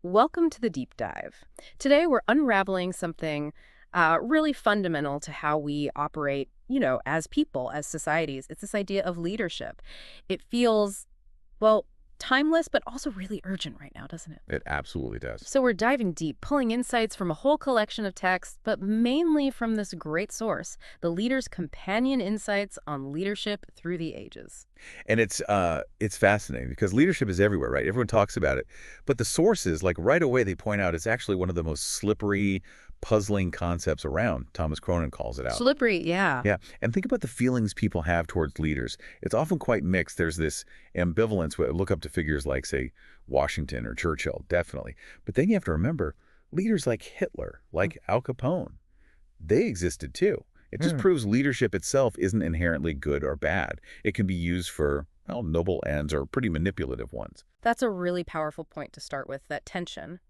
Welcome to the deep dive. Today we're unraveling something really fundamental to how we operate, as people, as societies. It's this idea of leadership. It feels, well, timeless, but also really urgent right now, doesn't it? It absolutely does. So we're diving deep, pulling insights from a whole collection of texts, but mainly from this great source, the Leader's Companion Insights on Leadership Through the Ages. And it's fascinating because leadership is everywhere, right? Everyone talks about it. But the sources, like right away, they point out it's actually one of the most slippery, puzzling concepts around. Thomas Cronin calls it out. Slippery, yeah. Yeah. And think about the feelings people have towards leaders. It's often quite mixed. There's this ambivalence. Look up to figures like, say, Washington or Churchill, definitely. But then you have to remember leaders like Hitler, like Al Capone, they existed too. It just proves leadership itself isn't inherently good or bad. It can be used for, well, noble ends or pretty manipulative ones. That's a really powerful point to start with, that tension.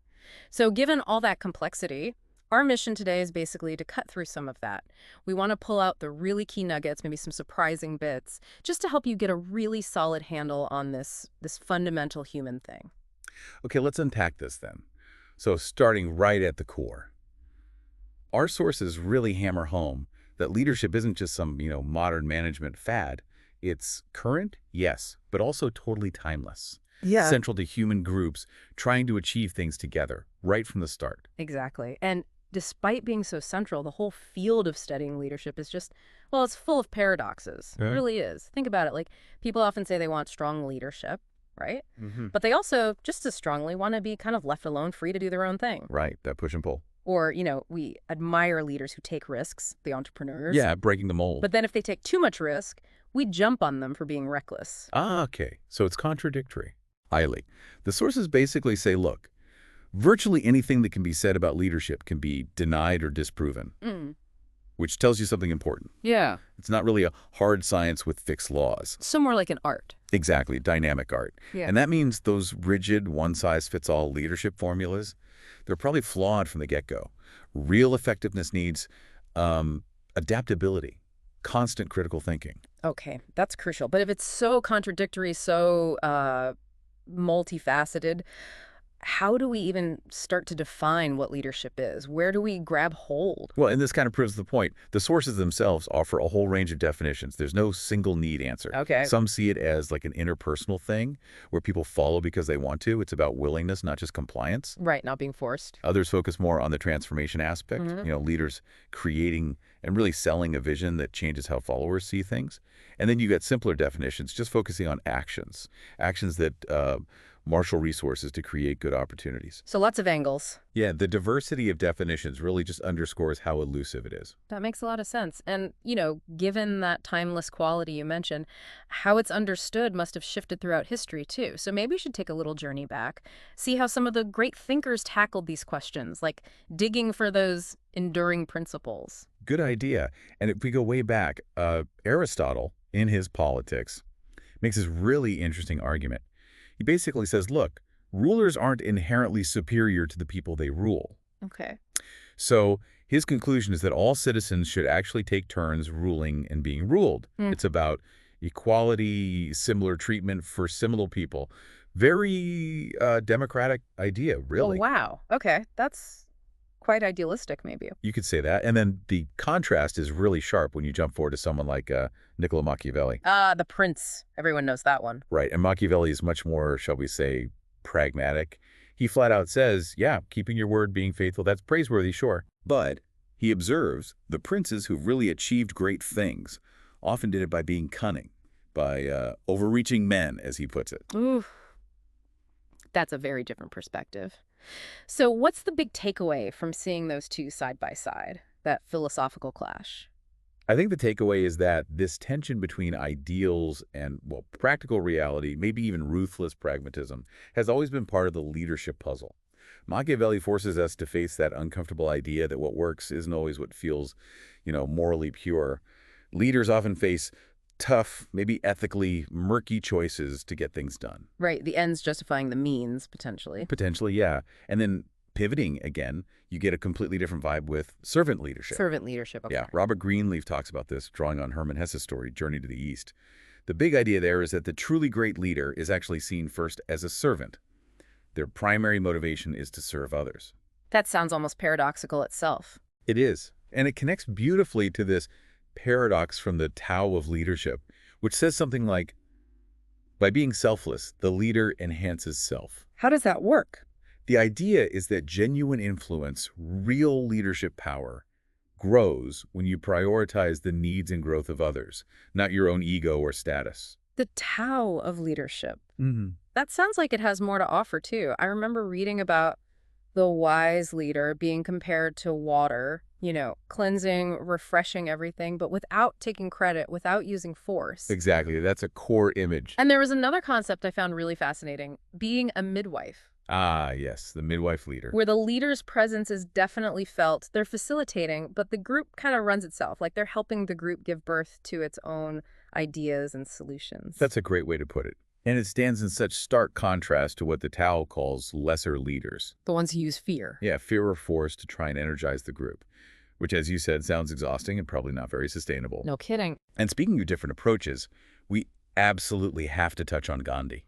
So given all that complexity, our mission today is basically to cut through some of that. We want to pull out the really key nuggets, maybe some surprising bits, just to help you get a really solid handle on this fundamental human thing. Okay, let's unpack this then. So starting right at the core, our sources really hammer home that leadership isn't just some, modern management fad. It's current, yes, but also totally timeless. Yeah. Central to human groups trying to achieve things together right from the start. Exactly. And despite being so central, the whole field of studying leadership is just, well, it's full of paradoxes. It Yeah. really is. Think about it. Like, people often say they want strong leadership, right? Hmm. But they also, just as strongly, want to be kind of left alone, free to do their own thing. Right, that push and pull. Or, we admire leaders who take risks, the entrepreneurs. Yeah, breaking the mold. But then if they take too much risk, we jump on them for being reckless. Okay, so it's contradictory. Highly. The sources basically say, look, virtually anything that can be said about leadership can be denied or disproven, Mm. which tells you something important. Yeah. It's not really a hard science with fixed laws. So more like an art. Exactly, dynamic art. Yeah. And that means those rigid, one-size-fits-all leadership formulas, they're probably flawed from the get-go. Real effectiveness needs adaptability, constant critical thinking. Okay, that's crucial. But if it's so contradictory, so multifaceted, how do we even start to define what leadership is? Where do we grab hold? Well, and this kind of proves the point. The sources themselves offer a whole range of definitions. There's no single neat answer. Okay. Some see it as like an interpersonal thing where people follow because they want to. It's about willingness, not just compliance. Right, not being forced. Others focus more on the transformation aspect, leaders creating and really selling a vision that changes how followers see things. And then you get simpler definitions, just focusing on actions that marshal resources to create good opportunities. So lots of angles. Yeah, the diversity of definitions really just underscores how elusive it is. That makes a lot of sense. And, given that timeless quality you mentioned, how it's understood must have shifted throughout history, too. So maybe we should take a little journey back, see how some of the great thinkers tackled these questions, like digging for those enduring principles. Good idea. And if we go way back, Aristotle, in his Politics, makes this really interesting argument. He basically says, look, rulers aren't inherently superior to the people they rule. Okay. So his conclusion is that all citizens should actually take turns ruling and being ruled. It's about equality, similar treatment for similar people. Very democratic idea, really. Oh, wow. Okay. That's quite idealistic, maybe. You could say that. And then the contrast is really sharp when you jump forward to someone like Niccolo Machiavelli. The Prince. Everyone knows that one. Right. And Machiavelli is much more, shall we say, pragmatic. He flat out says, yeah, keeping your word, being faithful, that's praiseworthy, sure. But he observes the princes who've really achieved great things often did it by being cunning, by overreaching men, as he puts it. Ooh. That's a very different perspective. So what's the big takeaway from seeing those two side by side, that philosophical clash? I think the takeaway is that this tension between ideals and, well, practical reality, maybe even ruthless pragmatism, has always been part of the leadership puzzle. Machiavelli forces us to face that uncomfortable idea that what works isn't always what feels, morally pure. Leaders often face tough, maybe ethically murky choices to get things done. Right, the ends justifying the means, potentially. Potentially, yeah. And then pivoting again, you get a completely different vibe with servant leadership. Servant leadership, okay. Yeah, Robert Greenleaf talks about this, drawing on Hermann Hesse's story, Journey to the East. The big idea there is that the truly great leader is actually seen first as a servant, Their primary motivation is to serve others. That sounds almost paradoxical itself. It is. And it connects beautifully to this paradox from the Tao of leadership, which says something like, by being selfless, the leader enhances self. How does that work? The idea is that genuine influence, real leadership power, grows when you prioritize the needs and growth of others, not your own ego or status. The Tao of leadership. Mm-hmm. That sounds like it has more to offer, too. I remember reading about the wise leader being compared to water, cleansing, refreshing everything, but without taking credit, without using force. Exactly. That's a core image. And there was another concept I found really fascinating, being a midwife. Ah, yes, the midwife leader. Where the leader's presence is definitely felt. They're facilitating, but the group kind of runs itself, like they're helping the group give birth to its own ideas and solutions. That's a great way to put it. And it stands in such stark contrast to what the Tao calls lesser leaders. The ones who use fear. Yeah, fear or force to try and energize the group, which, as you said, sounds exhausting and probably not very sustainable. No kidding. And speaking of different approaches, we absolutely have to touch on Gandhi.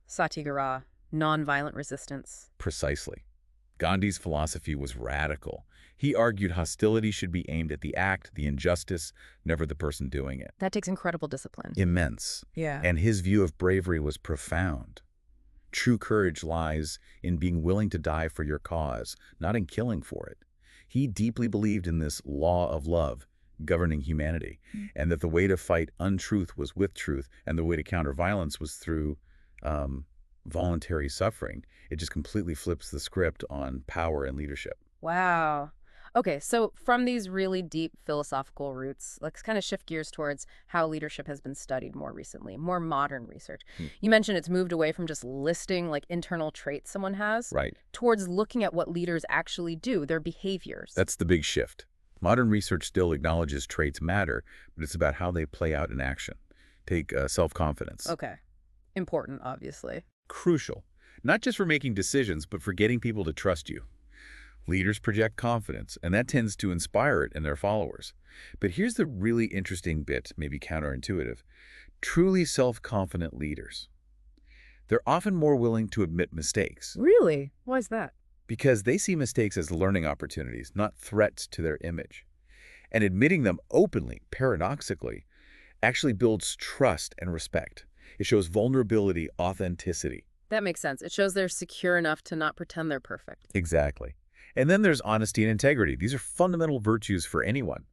Satyagraha, nonviolent resistance. Precisely. Gandhi's philosophy was radical. He argued hostility should be aimed at the act, the injustice, never the person doing it. That takes incredible discipline. Immense. Yeah. And his view of bravery was profound. True courage lies in being willing to die for your cause, not in killing for it. He deeply believed in this law of love governing humanity, and that the way to fight untruth was with truth, and the way to counter violence was through voluntary suffering. It just completely flips the script on power and leadership. Wow. Okay, so from these really deep philosophical roots, let's kind of shift gears towards how leadership has been studied more recently, more modern research. You mentioned it's moved away from just listing internal traits someone has, Right. towards looking at what leaders actually do, their behaviors. That's the big shift. Modern research still acknowledges traits matter, but it's about how they play out in action. Take self-confidence. Okay. Important, obviously. Crucial. Not just for making decisions, but for getting people to trust you. Leaders project confidence, and that tends to inspire it in their followers. But here's the really interesting bit, maybe counterintuitive. Truly self-confident leaders, they're often more willing to admit mistakes. Really? Why is that? Because they see mistakes as learning opportunities, not threats to their image. And admitting them openly, paradoxically, actually builds trust and respect. It shows vulnerability, authenticity. That makes sense. It shows they're secure enough to not pretend they're perfect. Exactly. And then there's honesty and integrity. These are fundamental virtues for anyone.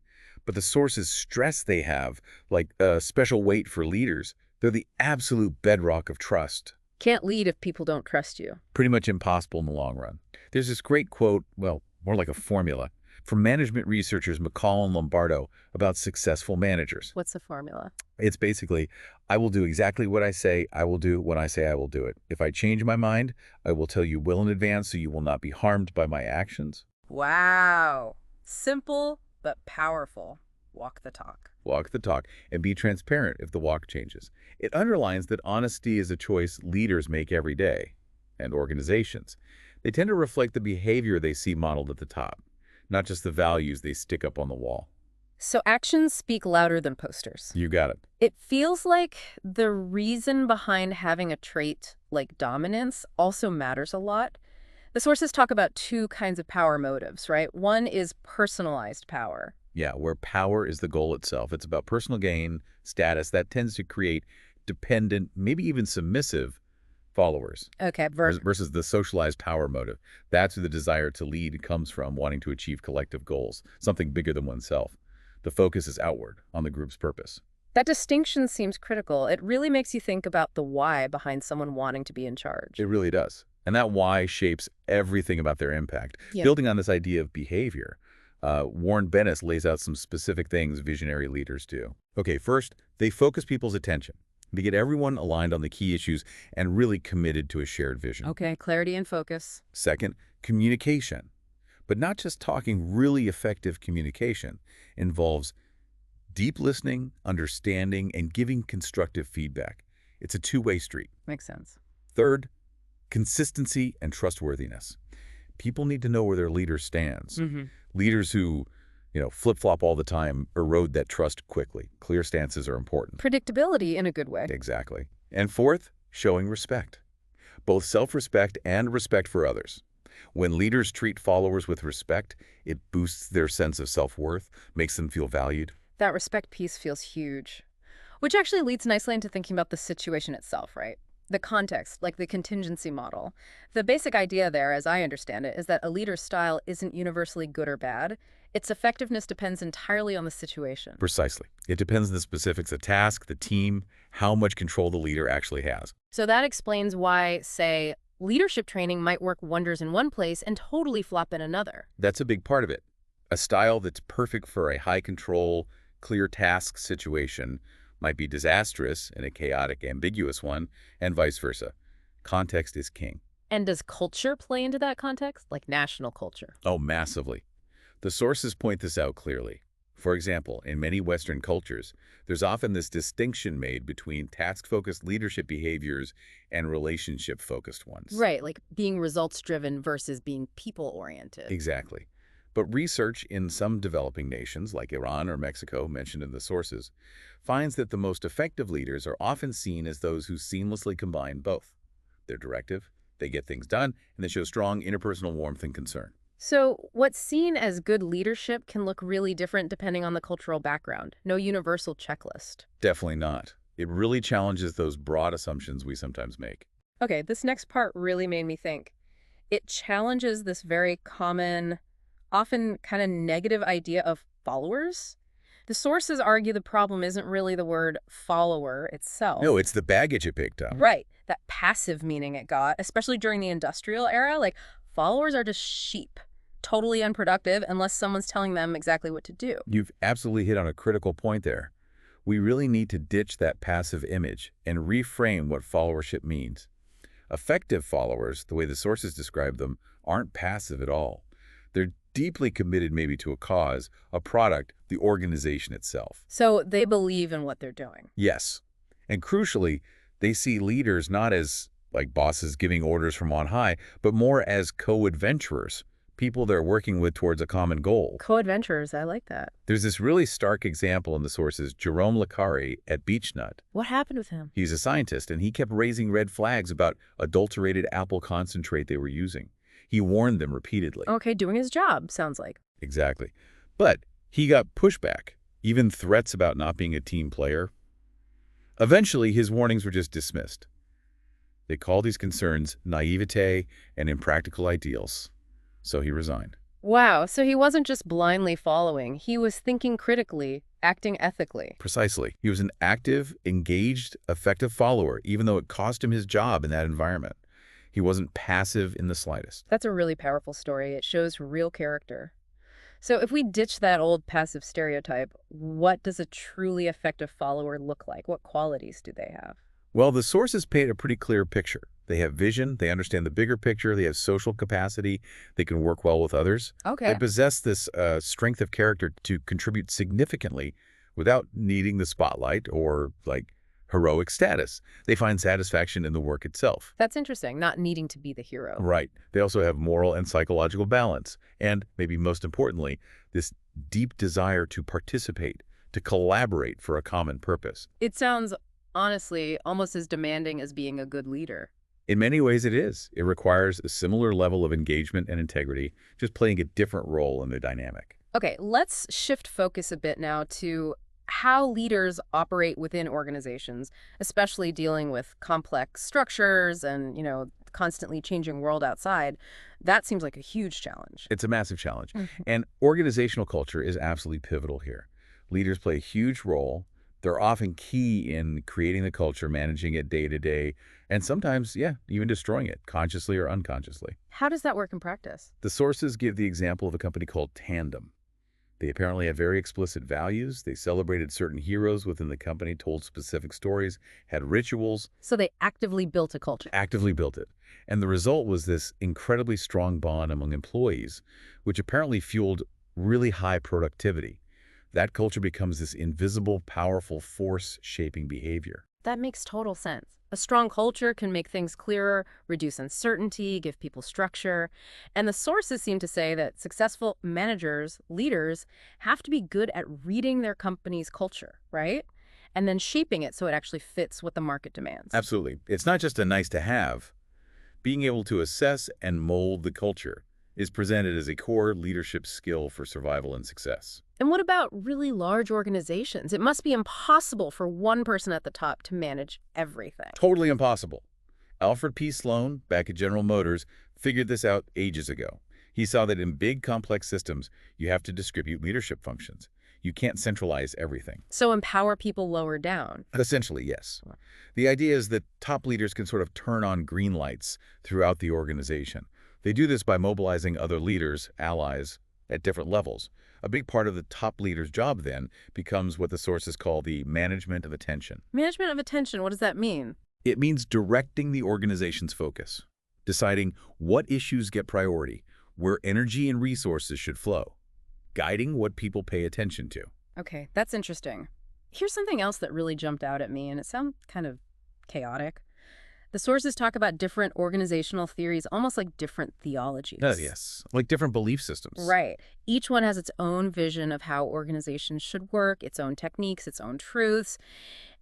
But the sources stress they have, like a special weight for leaders, they're the absolute bedrock of trust. Can't lead if people don't trust you. Pretty much impossible in the long run. There's this great quote, well, more like a formula, from management researchers McCall and Lombardo about successful managers. What's the formula? It's basically, I will do exactly what I say I will do when I say I will do it. If I change my mind, I will tell you well in advance so you will not be harmed by my actions. Wow. Simple, but powerful. Walk the talk. Walk the talk and be transparent if the walk changes. It underlines that honesty is a choice leaders make every day, and organizations. They tend to reflect the behavior they see modeled at the top, not just the values they stick up on the wall. So actions speak louder than posters. You got it. It feels like the reason behind having a trait like dominance also matters a lot. The sources talk about two kinds of power motives, right? One is personalized power. Yeah, where power is the goal itself. It's about personal gain, status. That tends to create dependent, maybe even submissive followers. Okay, Versus the socialized power motive. That's where the desire to lead comes from, wanting to achieve collective goals, something bigger than oneself. The focus is outward, on the group's purpose. That distinction seems critical. It really makes you think about the why behind someone wanting to be in charge. It really does. And that why shapes everything about their impact. Yeah. Building on this idea of behavior, Warren Bennis lays out some specific things visionary leaders do. Okay, first, they focus people's attention. They get everyone aligned on the key issues and really committed to a shared vision. Okay, clarity and focus. Second, communication. But not just talking. Really effective communication involves deep listening, understanding, and giving constructive feedback. It's a two-way street. Makes sense. Third, consistency and trustworthiness. People need to know where their leader stands. Leaders who, flip-flop all the time erode that trust quickly. Clear stances are important. Predictability in a good way. Exactly. And fourth, showing respect. both self-respect and respect for others. When leaders treat followers with respect, it boosts their sense of self-worth, makes them feel valued. That respect piece feels huge. Which actually leads nicely into thinking about the situation itself, right? The context, like the contingency model. The basic idea there, as I understand it, is that a leader's style isn't universally good or bad. Its effectiveness depends entirely on the situation. Precisely. It depends on the specifics of the task, the team, how much control the leader actually has. So that explains why, say, leadership training might work wonders in one place and totally flop in another. That's a big part of it. A style that's perfect for a high-control, clear task situation might be disastrous in a chaotic, ambiguous one, and vice versa. Context is king. And does culture play into that context, like national culture? Oh, massively. The sources point this out clearly. For example, in many Western cultures, there's often this distinction made between task-focused leadership behaviors and relationship-focused ones. Right, like being results-driven versus being people-oriented. Exactly. But research in some developing nations, like Iran or Mexico, mentioned in the sources, finds that the most effective leaders are often seen as those who seamlessly combine both. They're directive, they get things done, and they show strong interpersonal warmth and concern. So what's seen as good leadership can look really different depending on the cultural background. No universal checklist. Definitely not. It really challenges those broad assumptions we sometimes make. Okay, this next part really made me think. It challenges this very common, often kind of negative idea of followers. The sources argue the problem isn't really the word follower itself. No, it's the baggage it picked up. Right, that passive meaning it got, especially during the industrial era. Like, followers are just sheep, totally unproductive unless someone's telling them exactly what to do. You've absolutely hit on a critical point there. We really need to ditch that passive image and reframe what followership means. Effective followers, the way the sources describe them, aren't passive at all. They're deeply committed maybe to a cause, a product, the organization itself. So they believe in what they're doing. Yes. And crucially, they see leaders not as like bosses giving orders from on high, but more as co-adventurers, people they're working with towards a common goal. Co-adventurers, I like that. There's this really stark example in the sources, Jerome Licari at Beechnut. What happened with him? He's a scientist, and he kept raising red flags about adulterated apple concentrate they were using. He warned them repeatedly. Okay, doing his job, sounds like. Exactly. But he got pushback, even threats about not being a team player. Eventually, his warnings were just dismissed. They called these concerns naivete and impractical ideals. So he resigned. Wow, so he wasn't just blindly following. He was thinking critically, acting ethically. Precisely. He was an active, engaged, effective follower, even though it cost him his job in that environment. He wasn't passive in the slightest. That's a really powerful story. It shows real character. So if we ditch that old passive stereotype, what does a truly effective follower look like? What qualities do they have? Well, the sources paint a pretty clear picture. They have vision, they understand the bigger picture, they have social capacity, they can work well with others. Okay. They possess this strength of character to contribute significantly without needing the spotlight or, like, heroic status. They find satisfaction in the work itself. That's interesting, not needing to be the hero. Right. They also have moral and psychological balance. And, maybe most importantly, this deep desire to participate, to collaborate for a common purpose. It sounds, honestly, almost as demanding as being a good leader. In many ways it is. It requires a similar level of engagement and integrity, just playing a different role in the dynamic. Okay, let's shift focus a bit now to how leaders operate within organizations, especially dealing with complex structures and, constantly changing world outside. That seems like a huge challenge. It's a massive challenge. And organizational culture is absolutely pivotal here. Leaders play a huge role. They're often key in creating the culture, managing it day to day, and sometimes, even destroying it, consciously or unconsciously. How does that work in practice? The sources give the example of a company called Tandem. They apparently have very explicit values. They celebrated certain heroes within the company, told specific stories, had rituals. So they actively built a culture. Actively built it. And the result was this incredibly strong bond among employees, which apparently fueled really high productivity. That culture becomes this invisible, powerful force shaping behavior. That makes total sense. A strong culture can make things clearer, reduce uncertainty, give people structure. And the sources seem to say that successful managers, leaders, have to be good at reading their company's culture, right? And then shaping it so it actually fits what the market demands. Absolutely. It's not just a nice to have. Being able to assess and mold the culture is presented as a core leadership skill for survival and success. And what about really large organizations? It must be impossible for one person at the top to manage everything. Totally impossible. Alfred P. Sloan, back at General Motors, figured this out ages ago. He saw that in big, complex systems, you have to distribute leadership functions. You can't centralize everything. So empower people lower down. Essentially, yes. The idea is that top leaders can sort of turn on green lights throughout the organization. They do this by mobilizing other leaders, allies, at different levels. A big part of the top leader's job, then, becomes what the sources call the management of attention. Management of attention, what does that mean? It means directing the organization's focus, deciding what issues get priority, where energy and resources should flow, guiding what people pay attention to. Okay, that's interesting. Here's something else that really jumped out at me, and it sounds kind of chaotic. The sources talk about different organizational theories, almost like different theologies. Yes, like different belief systems. Right. Each one has its own vision of how organizations should work, its own techniques, its own truths.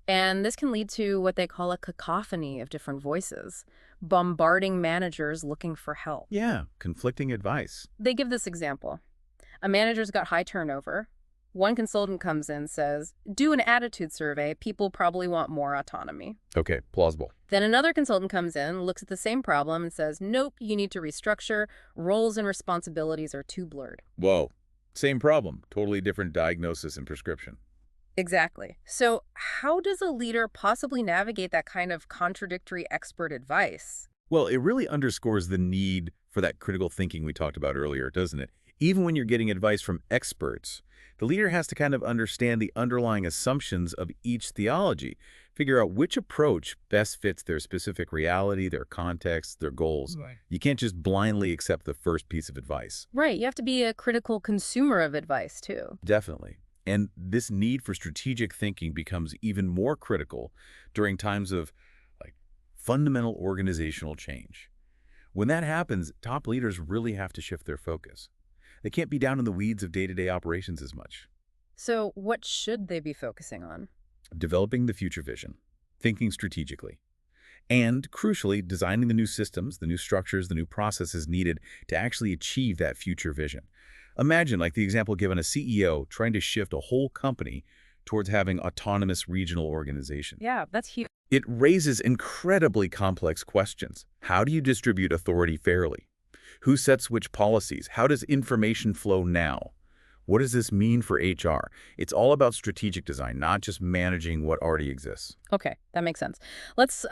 And this can lead to what they call a cacophony of different voices, bombarding managers looking for help. Yeah, conflicting advice. They give this example. A manager's got high turnover. One consultant comes in and says, do an attitude survey. People probably want more autonomy. Okay, plausible. Then another consultant comes in, looks at the same problem and says, nope, you need to restructure. Roles and responsibilities are too blurred. Whoa, same problem, totally different diagnosis and prescription. Exactly. So how does a leader possibly navigate that kind of contradictory expert advice? Well, it really underscores the need for that critical thinking we talked about earlier, doesn't it? Even when you're getting advice from experts, the leader has to kind of understand the underlying assumptions of each theology, figure out which approach best fits their specific reality, their context, their goals. Right. You can't just blindly accept the first piece of advice. Right. You have to be a critical consumer of advice, too. Definitely. And this need for strategic thinking becomes even more critical during times of fundamental organizational change. When that happens, top leaders really have to shift their focus. They can't be down in the weeds of day-to-day operations as much. So what should they be focusing on? Developing the future vision, thinking strategically, and, crucially, designing the new systems, the new structures, the new processes needed to actually achieve that future vision. Imagine, like the example given, a CEO trying to shift a whole company towards having autonomous regional organizations. Yeah, that's huge. It raises incredibly complex questions. How do you distribute authority fairly? Who sets which policies? How does information flow now? What does this mean for HR? It's all about strategic design, not just managing what already exists. Okay, that makes sense. Let's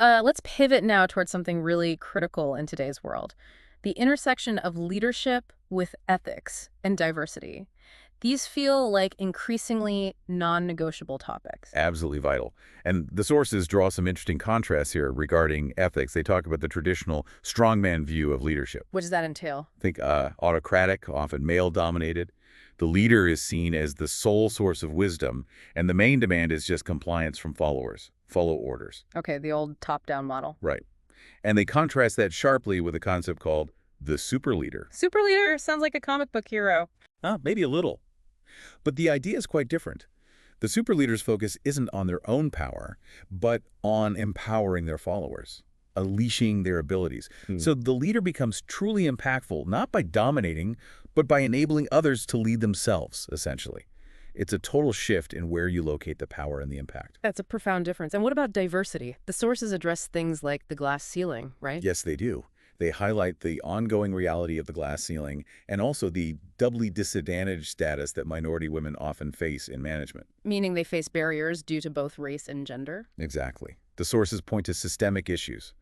pivot now towards something really critical in today's world. The intersection of leadership with ethics and diversity. These feel like increasingly non-negotiable topics. Absolutely vital. And the sources draw some interesting contrasts here regarding ethics. They talk about the traditional strongman view of leadership. What does that entail? Think autocratic, often male-dominated. The leader is seen as the sole source of wisdom, and the main demand is just compliance from followers, follow orders. Okay, the old top-down model. Right. And they contrast that sharply with a concept called the super leader. Super leader sounds like a comic book hero. Maybe a little. But the idea is quite different. The super leader's focus isn't on their own power, but on empowering their followers, unleashing their abilities. So the leader becomes truly impactful, not by dominating, but by enabling others to lead themselves, essentially. It's a total shift in where you locate the power and the impact. That's a profound difference. And what about diversity? The sources address things like the glass ceiling, right? Yes, they do. They highlight the ongoing reality of the glass ceiling and also the doubly disadvantaged status that minority women often face in management. Meaning they face barriers due to both race and gender? Exactly. The sources point to systemic issues,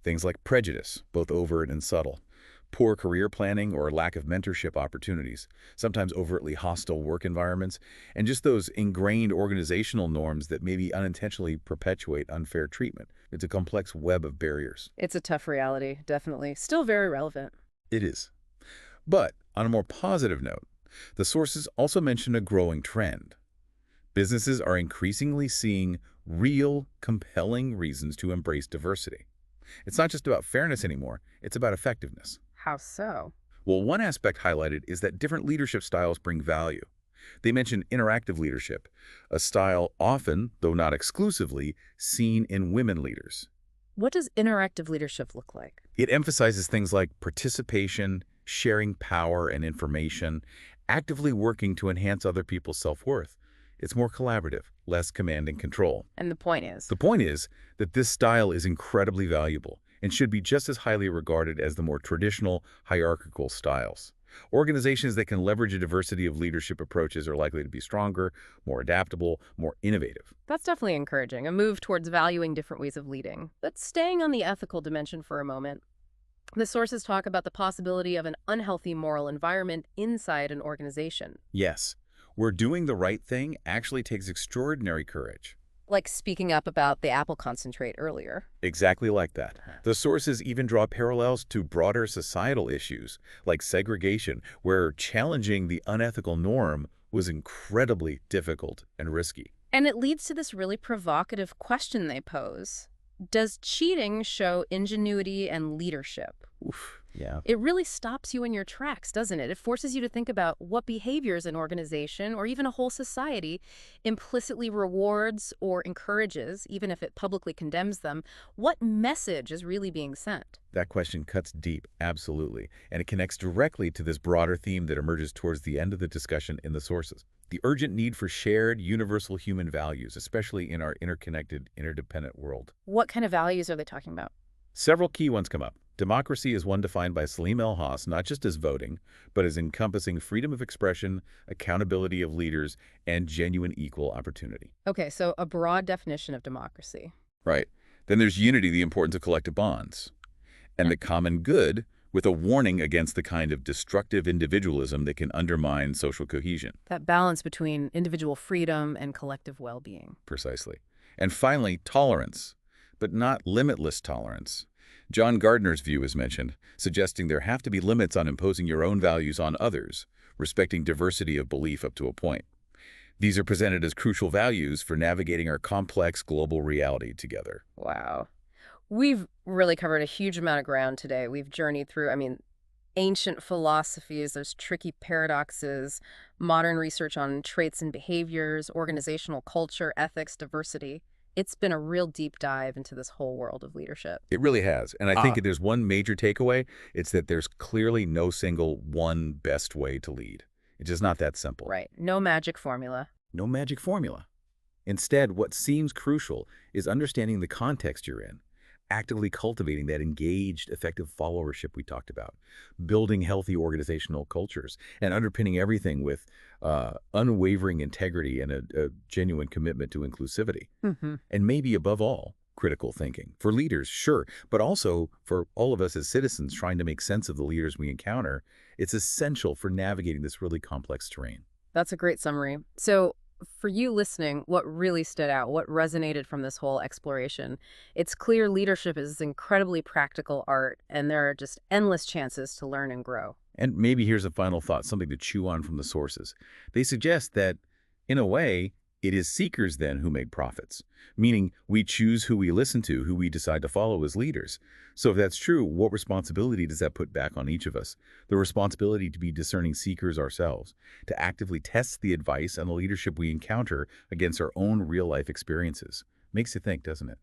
things like prejudice, both overt and subtle, poor career planning or lack of mentorship opportunities, sometimes overtly hostile work environments, and just those ingrained organizational norms that maybe unintentionally perpetuate unfair treatment. It's a complex web of barriers. It's a tough reality, definitely. Still very relevant. It is. But on a more positive note, the sources also mention a growing trend. Businesses are increasingly seeing real, compelling reasons to embrace diversity. It's not just about fairness anymore, it's about effectiveness. How so? Well, one aspect highlighted is that different leadership styles bring value. They mention interactive leadership, a style often, though not exclusively, seen in women leaders. What does interactive leadership look like? It emphasizes things like participation, sharing power and information, actively working to enhance other people's self-worth. It's more collaborative, less command and control. And the point is, The point is that this style is incredibly valuable and should be just as highly regarded as the more traditional hierarchical styles. Organizations that can leverage a diversity of leadership approaches are likely to be stronger, more adaptable, more innovative. that's definitely encouraging, a move towards valuing different ways of leading. But staying on the ethical dimension for a moment, the sources talk about the possibility of an unhealthy moral environment inside an organization, Yes, where doing the right thing actually takes extraordinary courage. like speaking up about the apple concentrate earlier. Exactly like that. The sources even draw parallels to broader societal issues, like segregation, where challenging the unethical norm was incredibly difficult and risky. And it leads to this really provocative question they pose. Does cheating show ingenuity and leadership? Oof, yeah. It really stops you in your tracks, doesn't it? It forces you to think about what behaviors an organization or even a whole society implicitly rewards or encourages, even if it publicly condemns them. What message is really being sent? That question cuts deep, absolutely, and it connects directly to this broader theme that emerges towards the end of the discussion in the sources. The urgent need for shared, universal human values, especially in our interconnected, interdependent world. What kind of values are they talking about? Several key ones come up. Democracy is one defined by Salim El-Haas not just as voting, but as encompassing freedom of expression, accountability of leaders, and genuine equal opportunity. Okay, so a broad definition of democracy. Right. Then there's unity, the importance of collective bonds, and the common good, with a warning against the kind of destructive individualism that can undermine social cohesion. That balance between individual freedom and collective well-being. Precisely. And finally, tolerance, but not limitless tolerance. John Gardner's view is mentioned, suggesting there have to be limits on imposing your own values on others, respecting diversity of belief up to a point. These are presented as crucial values for navigating our complex global reality together. Wow. We've really covered a huge amount of ground today. We've journeyed through, ancient philosophies, there's tricky paradoxes, modern research on traits and behaviors, organizational culture, ethics, diversity. It's been a real deep dive into this whole world of leadership. It really has. And I think if there's one major takeaway, it's that there's clearly no single one best way to lead. It's just not that simple. Right. No magic formula. No magic formula. Instead, what seems crucial is understanding the context you're in, actively cultivating that engaged, effective followership we talked about, building healthy organizational cultures, and underpinning everything with unwavering integrity and a genuine commitment to inclusivity. And maybe above all, critical thinking. For leaders, sure, but also for all of us as citizens trying to make sense of the leaders we encounter, it's essential for navigating this really complex terrain. That's a great summary. So, for you listening, what really stood out, what resonated from this whole exploration? It's clear leadership is incredibly practical art, and there are just endless chances to learn and grow. And maybe here's a final thought, something to chew on from the sources. They suggest that, in a way, it is seekers then who make profits, meaning we choose who we listen to, who we decide to follow as leaders. So if that's true, what responsibility does that put back on each of us? The responsibility to be discerning seekers ourselves, to actively test the advice and the leadership we encounter against our own real-life experiences. Makes you think, doesn't it?